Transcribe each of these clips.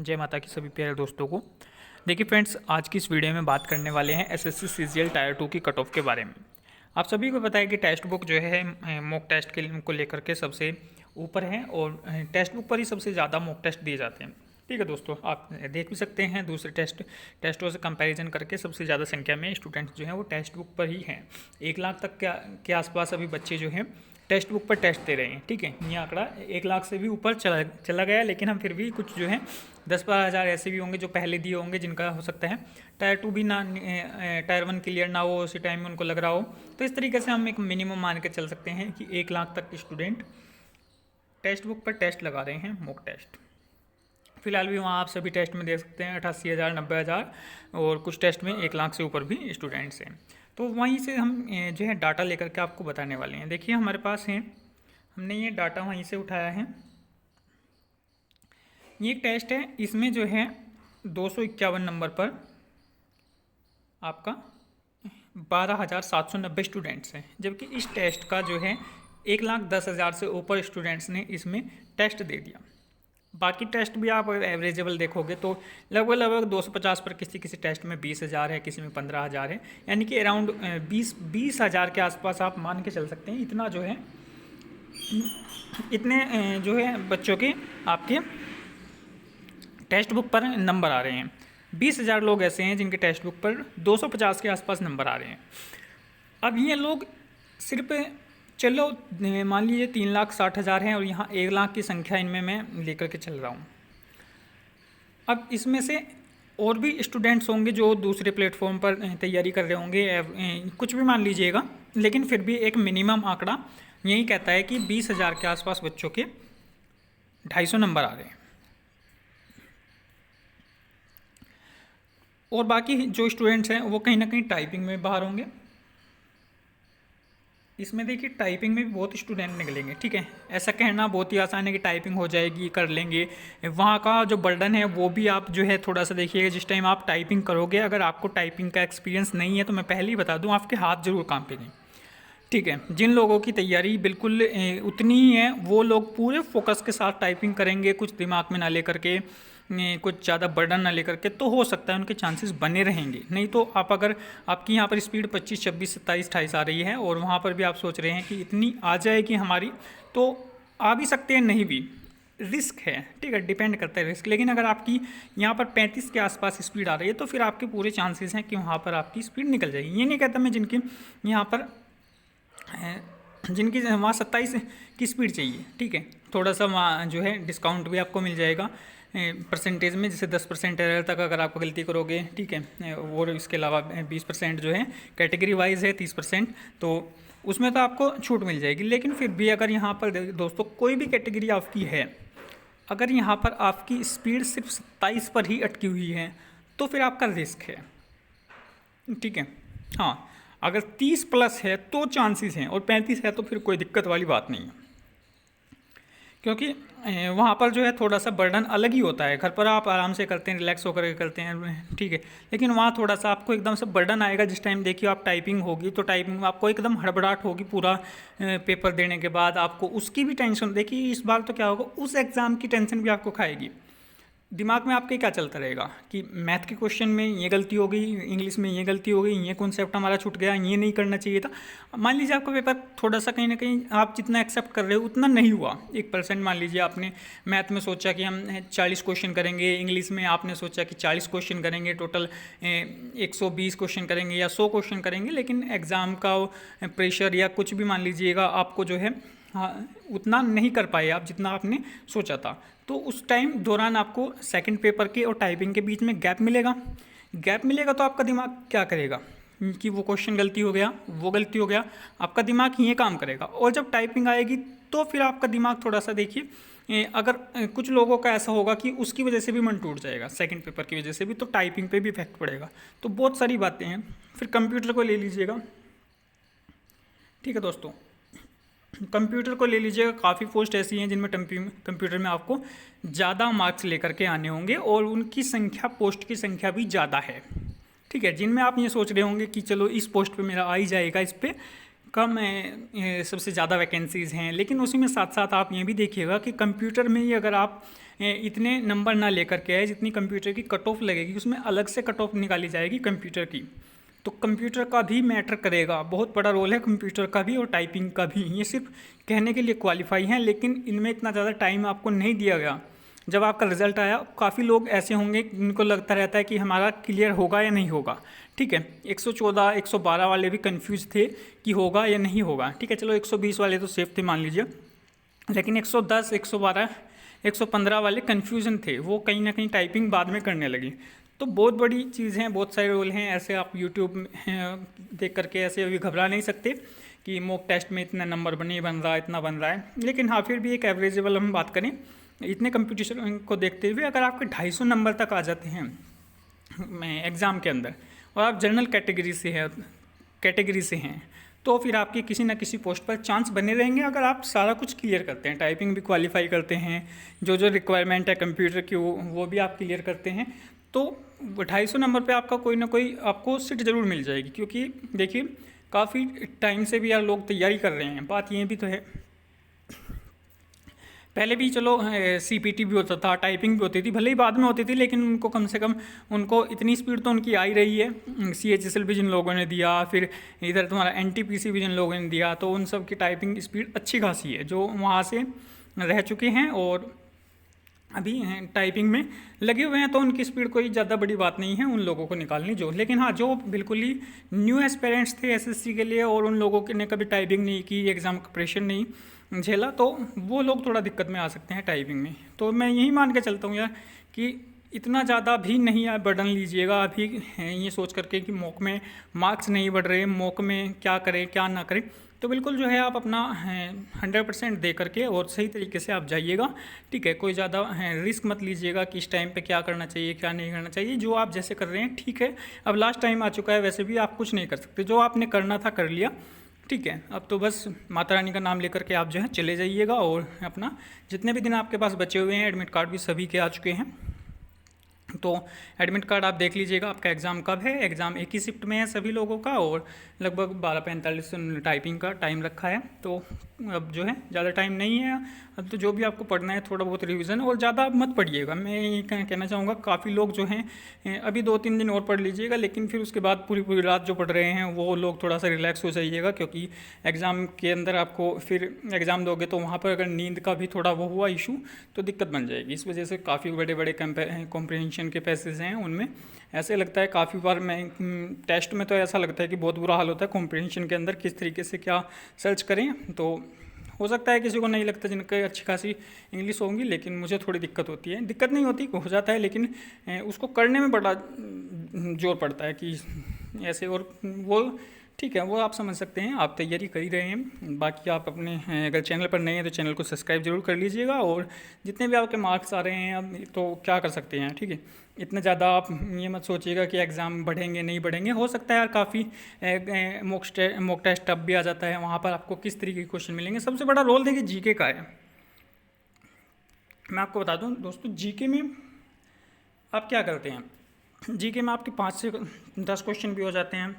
जय माता की सभी प्यारे दोस्तों को। देखिए फ्रेंड्स, आज की इस वीडियो में बात करने वाले हैं एसएससी सीजीएल टायर 2 की कट ऑफ के बारे में। आप सभी को पता है कि टेक्स्ट बुक जो है मॉक टेस्ट के को लेकर के सबसे ऊपर है और टेक्स्ट बुक पर ही सबसे ज़्यादा मॉक टेस्ट दिए जाते हैं। ठीक है दोस्तों, आप देख भी सकते हैं दूसरे टेस्टों से कंपैरिजन करके सबसे ज़्यादा संख्या में स्टूडेंट्स जो हैं वो टेक्स्ट बुक पर ही हैं। 1 लाख तक के आसपास अभी बच्चे जो हैं टेक्स्ट बुक पर टेस्ट दे रहे हैं। ठीक है, ये आंकड़ा 1 लाख से भी ऊपर चला गया, लेकिन हम फिर भी कुछ जो है 10-12 हज़ार ऐसे भी होंगे जो पहले दिए होंगे, जिनका हो सकता है टायर 2 भी ना टायर 1 क्लियर ना हो, उसी टाइम में उनको लग रहा हो। तो इस तरीके से हम एक मिनिमम मान के चल सकते हैं कि 1 लाख तक के स्टूडेंट टेक्स्ट बुक पर टेस्ट लगा रहे हैं, मॉक टेस्ट। फिलहाल भी वहाँ आप सभी टेस्ट में देख सकते हैं 88,000, 90,000 और कुछ टेस्ट में 1 लाख से ऊपर भी स्टूडेंट्स हैं। तो वहीं से हम जो है डाटा लेकर के आपको बताने वाले हैं। देखिए हमारे पास है, हमने ये डाटा वहीं से उठाया है। ये एक टेस्ट है, इसमें जो है 251 नंबर पर आपका 12,790 स्टूडेंट्स हैं, जबकि इस टेस्ट का जो है 1,10,000 से ऊपर स्टूडेंट्स ने इसमें टेस्ट दे दिया। बाकी टेस्ट भी आप एवरेजेबल देखोगे तो लगभग 250 पर किसी किसी टेस्ट में 20,000 है, किसी में 15,000 है, यानी कि अराउंड 20,000 के आसपास आप मान के चल सकते हैं। इतना जो है इतने जो है बच्चों के आपके टेक्स्ट बुक पर नंबर आ रहे हैं। 20,000 लोग ऐसे हैं जिनके टेक्स्ट बुक पर 250 के आसपास नंबर आ रहे हैं। अब ये लोग सिर्फ चलो मान लीजिए 3,60,000 हैं और यहाँ 1 लाख की संख्या इनमें मैं लेकर के चल रहा हूँ। अब इसमें से और भी स्टूडेंट्स होंगे जो दूसरे प्लेटफॉर्म पर तैयारी कर रहे होंगे, कुछ भी मान लीजिएगा, लेकिन फिर भी एक मिनिमम आंकड़ा यही कहता है कि 20,000 के आसपास बच्चों के 250 नंबर आ रहे हैं। और बाकी जो स्टूडेंट्स हैं वो कहीं ना कहीं टाइपिंग में बाहर होंगे। इसमें देखिए टाइपिंग में भी बहुत स्टूडेंट निकलेंगे। ठीक है, ऐसा कहना बहुत ही आसान है कि टाइपिंग हो जाएगी, कर लेंगे। वहाँ का जो बर्डन है वो भी आप जो है थोड़ा सा देखिएगा। जिस टाइम आप टाइपिंग करोगे, अगर आपको टाइपिंग का एक्सपीरियंस नहीं है तो मैं पहले ही बता दूँ, आपके हाथ जरूर कांपेंगे। ठीक है, जिन लोगों की तैयारी बिल्कुल उतनी ही है वो लोग पूरे फोकस के साथ टाइपिंग करेंगे, कुछ दिमाग में ना लेकर के, कुछ ज़्यादा बर्डन ना लेकर के, तो हो सकता है उनके चांसेस बने रहेंगे। नहीं तो आप अगर आपकी यहाँ पर स्पीड 25, 26, 27, 28 आ रही है और वहाँ पर भी आप सोच रहे हैं कि इतनी आ जाएगी हमारी, तो आ भी सकते हैं, नहीं भी, रिस्क है। ठीक है, डिपेंड करता है रिस्क। लेकिन अगर आपकी यहाँ पर 35 के आसपास स्पीड आ रही है तो फिर आपके पूरे चांसेस हैं कि वहाँ पर आपकी स्पीड निकल जाएगी। ये नहीं कहता मैं जिनकी यहाँ पर जिनकी वहाँ 27 की स्पीड चाहिए, ठीक है, थोड़ा सा वहाँ जो है डिस्काउंट भी आपको मिल जाएगा परसेंटेज में, जैसे 10% एरर तक अगर आप गलती करोगे। ठीक है, और इसके अलावा 20% जो है कैटेगरी वाइज है, 30%, तो उसमें तो आपको छूट मिल जाएगी। लेकिन फिर भी अगर यहाँ पर दोस्तों कोई भी कैटेगरी आपकी है, अगर यहाँ पर आपकी स्पीड सिर्फ 27 पर ही अटकी हुई है तो फिर आपका रिस्क है। ठीक है, हाँ, अगर 30 प्लस है तो चांसेस हैं और 35 है तो फिर कोई दिक्कत वाली बात नहीं है, क्योंकि वहाँ पर जो है थोड़ा सा बर्डन अलग ही होता है। घर पर आप आराम से करते हैं, रिलैक्स होकर के करते हैं, ठीक है, लेकिन वहाँ थोड़ा सा आपको एकदम से बर्डन आएगा। जिस टाइम देखिए आप टाइपिंग होगी तो टाइपिंग में आपको एकदम हड़बड़ाहट होगी। पूरा पेपर देने के बाद आपको उसकी भी टेंशन, देखिए इस बार तो क्या होगा, उस एग्ज़ाम की टेंशन भी आपको खाएगी। दिमाग में आपके क्या चलता रहेगा कि मैथ के क्वेश्चन में ये गलती हो गई, इंग्लिश में ये गलती हो गई, ये कॉन्सेप्ट हमारा छूट गया, ये नहीं करना चाहिए था। मान लीजिए आपका पेपर थोड़ा सा कहीं ना कहीं आप जितना एक्सेप्ट कर रहे हो उतना नहीं हुआ, 1%। मान लीजिए आपने मैथ में सोचा कि हम 40 क्वेश्चन करेंगे, इंग्लिश में आपने सोचा कि 40 क्वेश्चन करेंगे, टोटल 120 क्वेश्चन करेंगे या 100 क्वेश्चन करेंगे, लेकिन एग्ज़ाम का प्रेशर या कुछ भी मान लीजिएगा आपको जो है, हाँ, उतना नहीं कर पाए आप जितना आपने सोचा था। तो उस टाइम दौरान आपको सेकंड पेपर के और टाइपिंग के बीच में गैप मिलेगा तो आपका दिमाग क्या करेगा कि वो क्वेश्चन गलती हो गया, वो गलती हो गया, आपका दिमाग ये काम करेगा। और जब टाइपिंग आएगी तो फिर आपका दिमाग थोड़ा सा देखिए, अगर कुछ लोगों का ऐसा होगा कि उसकी वजह से भी मन टूट जाएगा, सेकंड पेपर की वजह से भी, तो टाइपिंग पे भी इफेक्ट पड़ेगा। तो बहुत सारी बातें हैं। फिर कंप्यूटर को ले लीजिएगा। ठीक है दोस्तों, कंप्यूटर को ले लीजिएगा। काफ़ी पोस्ट ऐसी हैं जिनमें कंप्यूटर में आपको ज़्यादा मार्क्स लेकर के आने होंगे और उनकी संख्या, पोस्ट की संख्या भी ज़्यादा है। ठीक है, जिनमें आप ये सोच रहे होंगे कि चलो इस पोस्ट पे मेरा आ ही जाएगा, इस पे कम सबसे ज़्यादा वैकेंसीज़ हैं, लेकिन उसी में साथ साथ आप ये भी देखिएगा कि कंप्यूटर में ही अगर आप इतने नंबर ना लेकर के आए जितनी कंप्यूटर की कट ऑफ लगेगी, उसमें अलग से कट ऑफ निकाली जाएगी कंप्यूटर की। तो कंप्यूटर का भी मैटर करेगा, बहुत बड़ा रोल है कंप्यूटर का भी और टाइपिंग का भी। ये सिर्फ कहने के लिए क्वालिफाई हैं, लेकिन इनमें इतना ज़्यादा टाइम आपको नहीं दिया गया। जब आपका रिजल्ट आया, काफ़ी लोग ऐसे होंगे जिनको लगता रहता है कि हमारा क्लियर होगा या नहीं होगा, ठीक है। 114 112 वाले भी कंफ्यूज थे कि होगा या नहीं होगा, ठीक है। चलो 120 वाले तो सेफ थे मान लीजिए, लेकिन 110 112 115 वाले कन्फ्यूज़न थे, वो कहीं ना कहीं टाइपिंग बाद में करने लगी। तो बहुत बड़ी चीज़ हैं, बहुत सारे रोल हैं, ऐसे आप यूट्यूब देख करके ऐसे अभी घबरा नहीं सकते कि मॉक टेस्ट में इतना नंबर नहीं बन रहा, इतना बन रहा है। लेकिन हाँ, फिर भी एक एवरेजेबल हम बात करें इतने कंपटीशन को देखते हुए, अगर आपके 250 नंबर तक आ जाते हैं एग्ज़ाम के अंदर और आप जनरल कैटेगरी से हैं, तो फिर आपके किसी ना किसी पोस्ट पर चांस बने रहेंगे अगर आप सारा कुछ क्लियर करते हैं, टाइपिंग भी क्वालिफाई करते हैं, जो रिक्वायरमेंट है कंप्यूटर की वो भी आप क्लियर करते हैं, तो 250 नंबर पे आपका कोई ना कोई आपको सीट ज़रूर मिल जाएगी। क्योंकि देखिए काफ़ी टाइम से भी यार लोग तैयारी कर रहे हैं, बात ये भी तो है। पहले भी चलो CPT भी होता था, टाइपिंग भी होती थी, भले ही बाद में होती थी, लेकिन उनको कम से कम उनको इतनी स्पीड तो उनकी आ ही रही है। CHSL भी जिन लोगों ने दिया, फिर इधर तुम्हारा NTPC भी जिन लोगों ने दिया, तो उन सब की टाइपिंग स्पीड अच्छी खासी है, जो वहाँ से रह चुके हैं और अभी टाइपिंग में लगे हुए हैं। तो उनकी स्पीड कोई ज़्यादा बड़ी बात नहीं है उन लोगों को निकालनी जो। लेकिन हाँ, जो बिल्कुल ही न्यू एस्पिरेंट्स थे SSC के लिए और उन लोगों ने कभी टाइपिंग नहीं की, एग्ज़ाम का प्रेशर नहीं झेला, तो वो लोग थोड़ा दिक्कत में आ सकते हैं टाइपिंग में। तो मैं यही मान के चलता हूँ यार कि इतना ज़्यादा भी नहीं आप बर्डन लीजिएगा अभी ये सोच करके कि मॉक में मार्क्स नहीं बढ़ रहे, मॉक में क्या करें क्या ना करें। तो बिल्कुल जो है आप अपना 100% दे करके और सही तरीके से आप जाइएगा, ठीक है। कोई ज़्यादा रिस्क मत लीजिएगा कि इस टाइम पे क्या करना चाहिए क्या नहीं करना चाहिए। जो आप जैसे कर रहे हैं ठीक है, अब लास्ट टाइम आ चुका है, वैसे भी आप कुछ नहीं कर सकते, जो आपने करना था कर लिया, ठीक है। अब तो बस माता रानी का नाम लेकर के आप जो है चले जाइएगा और अपना जितने भी दिन आपके पास बचे हुए हैं, एडमिट कार्ड भी सभी के आ चुके हैं, तो एडमिट कार्ड आप देख लीजिएगा आपका एग्ज़ाम कब है। एग्ज़ाम एक ही शिफ्ट में है सभी लोगों का और लगभग 12:45 टाइपिंग का टाइम रखा है। तो अब जो है ज़्यादा टाइम नहीं है, अब तो जो भी आपको पढ़ना है थोड़ा बहुत रिवीजन, और ज़्यादा मत पढ़िएगा। मैं ये कहना चाहूँगा काफ़ी लोग जो हैं अभी 2-3 दिन और पढ़ लीजिएगा, लेकिन फिर उसके बाद पूरी रात जो पढ़ रहे हैं वो लोग थोड़ा सा रिलैक्स हो जाइएगा। क्योंकि एग्ज़ाम के अंदर आपको फिर एग्ज़ाम दोगे तो वहाँ पर अगर नींद का भी थोड़ा वो हुआ इशू तो दिक्कत बन जाएगी। इस वजह से काफ़ी बड़े बड़े कॉम्प्रिहेंशन के पैसेज हैं, उनमें ऐसे लगता है काफ़ी बार मैं टेस्ट में तो ऐसा लगता है कि बहुत बुरा हाल होता है कॉम्प्रिहेंशन के अंदर, किस तरीके से क्या सर्च करें। तो हो सकता है किसी को नहीं लगता जिनके अच्छी खासी इंग्लिश होंगी, लेकिन मुझे थोड़ी दिक्कत होती है। दिक्कत नहीं होती, हो जाता है, लेकिन उसको करने में बड़ा जोर पड़ता है कि ऐसे, और वो ठीक है, वो आप समझ सकते हैं, आप तैयारी कर ही रहे हैं। बाकी आप अपने अगर चैनल पर नए हैं तो चैनल को सब्सक्राइब जरूर कर लीजिएगा, और जितने भी आपके मार्क्स आ रहे हैं अब तो क्या कर सकते हैं, ठीक है। इतना ज़्यादा आप ये मत सोचिएगा कि एग्ज़ाम बढ़ेंगे नहीं बढ़ेंगे, हो सकता है यार काफ़ी मॉक टेस्ट टफ भी आ जाता है, वहाँ पर आपको किस तरीके के क्वेश्चन मिलेंगे। सबसे बड़ा रोल देखिए जीके का है। मैं आपको बता दूँ दोस्तों, जीके में आप क्या करते हैं, जीके में आपके 5 से 10 क्वेश्चन भी हो जाते हैं,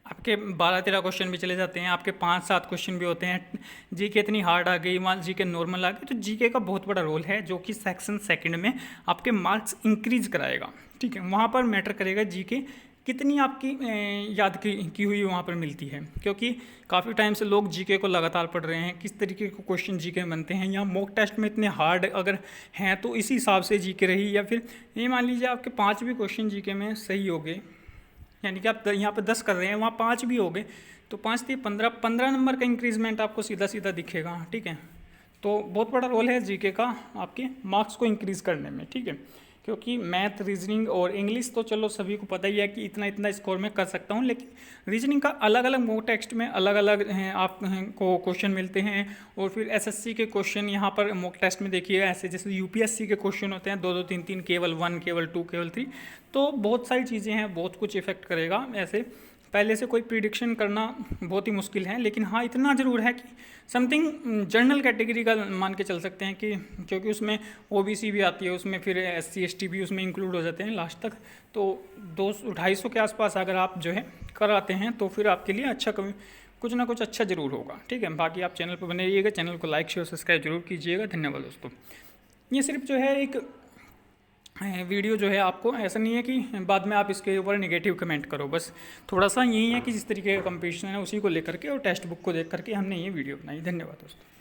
आपके 12-13 क्वेश्चन भी चले जाते हैं, आपके 5-7 क्वेश्चन भी होते हैं। जीके इतनी हार्ड आ गई, मान जीके नॉर्मल आ गई, तो जीके का बहुत बड़ा रोल है जो कि सेक्शन सेकंड में आपके मार्क्स इंक्रीज कराएगा, ठीक है। वहाँ पर मैटर करेगा जीके कितनी आपकी याद की हुई वहाँ पर मिलती है। क्योंकि काफ़ी टाइम से लोग जीके को लगातार पढ़ रहे हैं, किस तरीके के क्वेश्चन जीके में बनते हैं, या मॉक टेस्ट में इतने हार्ड अगर हैं तो इसी हिसाब से जीके रही, या फिर ये मान लीजिए आपके 5 भी क्वेश्चन जीके में सही हो गए, यानी कि आप यहाँ पे 10 कर रहे हैं, वहाँ 5 भी हो गए, तो 5 से 15 नंबर का इंक्रीजमेंट आपको सीधा सीधा दिखेगा, ठीक है। तो बहुत बड़ा रोल है जीके का आपके मार्क्स को इंक्रीज़ करने में, ठीक है। क्योंकि मैथ, रीजनिंग और इंग्लिश तो चलो सभी को पता ही है कि इतना इतना स्कोर में कर सकता हूँ, लेकिन रीजनिंग का अलग अलग मॉक टेक्स्ट में अलग अलग आपको क्वेश्चन मिलते हैं। और फिर SSC के क्वेश्चन यहाँ पर मॉक टेस्ट में देखिए, ऐसे जैसे UPSC के क्वेश्चन होते हैं 2-2 3-3, केवल 1, केवल 2, केवल 3, तो बहुत सारी चीज़ें हैं, बहुत कुछ इफेक्ट करेगा। ऐसे पहले से कोई प्रिडिक्शन करना बहुत ही मुश्किल है, लेकिन हाँ इतना ज़रूर है कि समथिंग जनरल कैटेगरी का मान के चल सकते हैं कि क्योंकि उसमें OBC भी आती है, उसमें फिर SC ST भी उसमें इंक्लूड हो जाते हैं लास्ट तक। तो 200-250 के आसपास अगर आप जो है कराते हैं तो फिर आपके लिए अच्छा कुछ ना कुछ अच्छा ज़रूर होगा, ठीक है। बाकी आप चैनल पर बने रहिएगा, चैनल को लाइक शेयर सब्सक्राइब जरूर कीजिएगा। धन्यवाद दोस्तों। ये सिर्फ जो है एक वीडियो जो है, आपको ऐसा नहीं है कि बाद में आप इसके ऊपर नेगेटिव कमेंट करो, बस थोड़ा सा यही है कि जिस तरीके का कंपटीशन है उसी को लेकर के और टेक्स्ट बुक को देख करके हमने ये वीडियो बनाई। धन्यवाद दोस्तों।